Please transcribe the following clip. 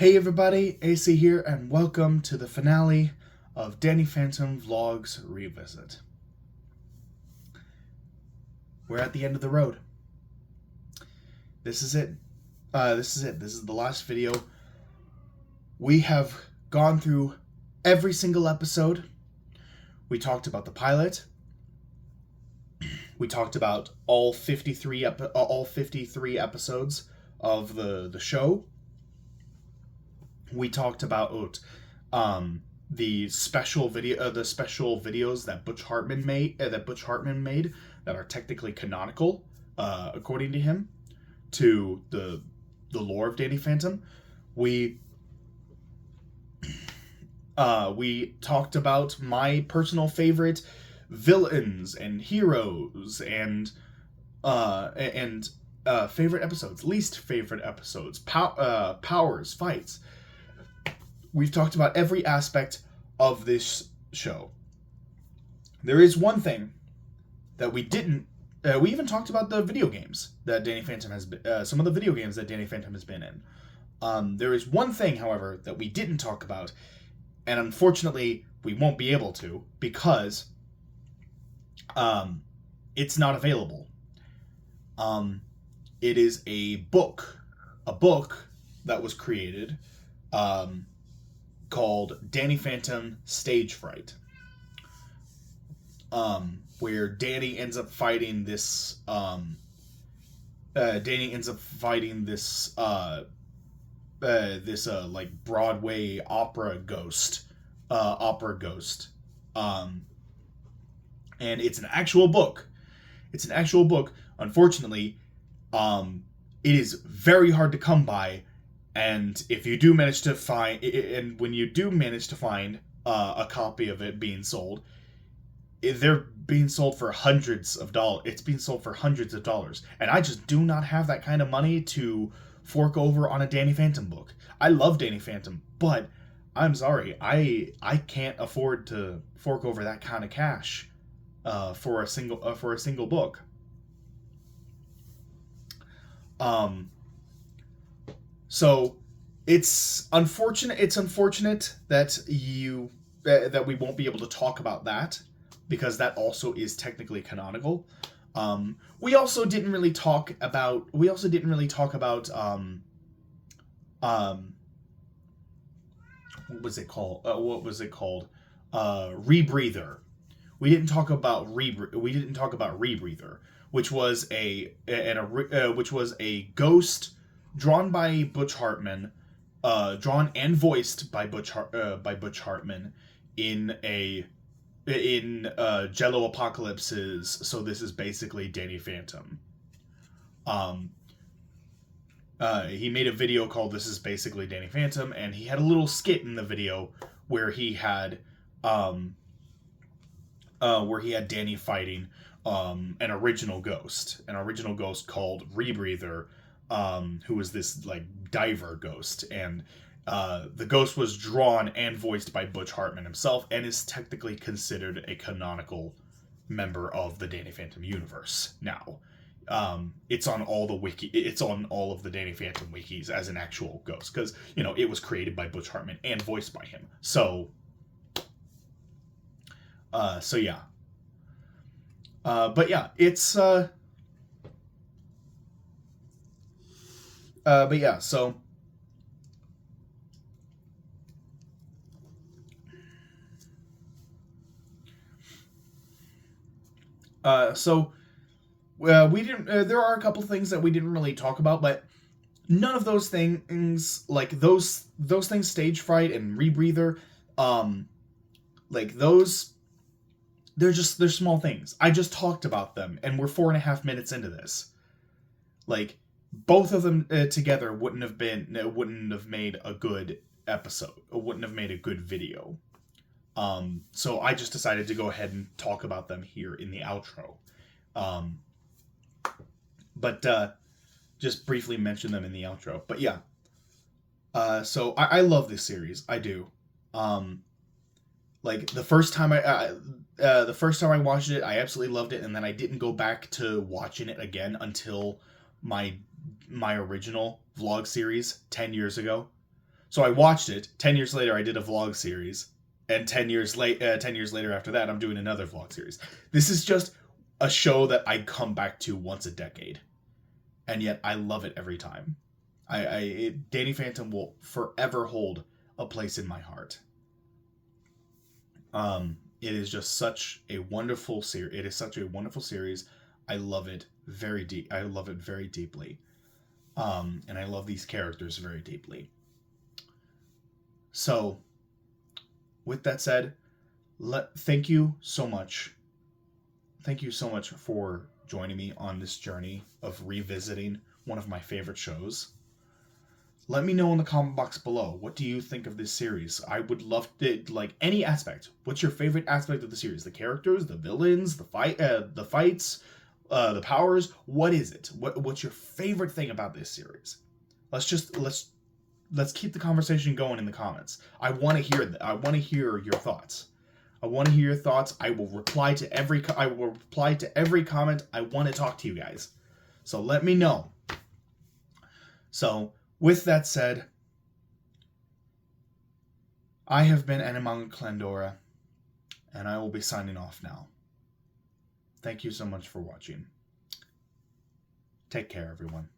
Hey everybody, AC here, and welcome to the finale of Danny Phantom Vlogs Revisit. We're at the end of the road. This is it. This is the last video. We have gone through every single episode. We talked about the pilot. We talked about all 53 episodes of the show. We talked about the special videos that Butch Hartman made that are technically canonical, according to him, to the lore of Danny Phantom. We talked about my personal favorite villains and heroes and favorite episodes, least favorite episodes, powers, fights. We've talked about every aspect of this show. There is one thing that we didn't. We even talked about the video games that Danny Phantom has been. Some of the video games that Danny Phantom has been in. There is one thing, however, that we didn't talk about, and unfortunately, we won't be able to because it's not available. It is a book that was created. Called Danny Phantom Stage Fright, where Danny ends up fighting this. Like Broadway opera ghost, and it's an actual book. Unfortunately, it is very hard to come by. And if you do manage to find, and when you do manage to find a copy of it being sold, they're being sold for hundreds of dollars. It's being sold for hundreds of dollars, and I just do not have that kind of money to fork over on a Danny Phantom book. I love Danny Phantom, but I'm sorry, I can't afford to fork over that kind of cash for a single book. So it's unfortunate that that we won't be able to talk about that, because that also is technically canonical. We also didn't really talk about what was it called? Rebreather. We didn't talk about Rebreather, which was a ghost drawn by Butch Hartman, drawn and voiced by Butch Hartman in Jello Apocalypse's. So this is basically Danny Phantom. He made a video called "This is basically Danny Phantom," and he had a little skit in the video where he had Danny fighting an original ghost called Rebreather. Who was this like diver ghost, and the ghost was drawn and voiced by Butch Hartman himself, and is technically considered a canonical member of the Danny Phantom universe now. It's on all of the Danny Phantom wikis as an actual ghost, because it was created by Butch Hartman and voiced by him. So yeah. But yeah, it's but yeah, so we didn't. There are a couple things that we didn't really talk about, but none of those things, like those things, Stage Fright and Rebreather, like those, they're small things. I just talked about them, and we're 4.5 minutes into this. Like, both of them together wouldn't have made a good episode. Wouldn't have made a good video. So I just decided to go ahead and talk about them here in the outro. But just briefly mention them in the outro. But yeah. So I love this series. I do. Like the first time I watched it, I absolutely loved it, and then I didn't go back to watching it again until my original vlog series 10 years ago. So I watched it. 10 years later, I did a vlog series, and 10 years later after that, I'm doing another vlog series. This is just a show that I come back to once a decade, and yet I love it every time. Danny Phantom will forever hold a place in my heart. It is just such a wonderful series. It is such a wonderful series. I love it very deep. I love it very deeply. And I love these characters very deeply. So, with that said, thank you so much. Thank you so much for joining me on this journey of revisiting one of my favorite shows. Let me know in the comment box below. What do you think of this series? I would love to, like, any aspect. What's your favorite aspect of the series? The characters, the villains, the fights, the powers. What is it? What's your favorite thing about this series? Let's keep the conversation going in the comments. I want to hear that. I want to hear your thoughts. I want to hear your thoughts. I will reply to every comment. I want to talk to you guys. So let me know. So, with that said, I have been Animanga Clandora, and I will be signing off now. Thank you so much for watching. Take care, everyone.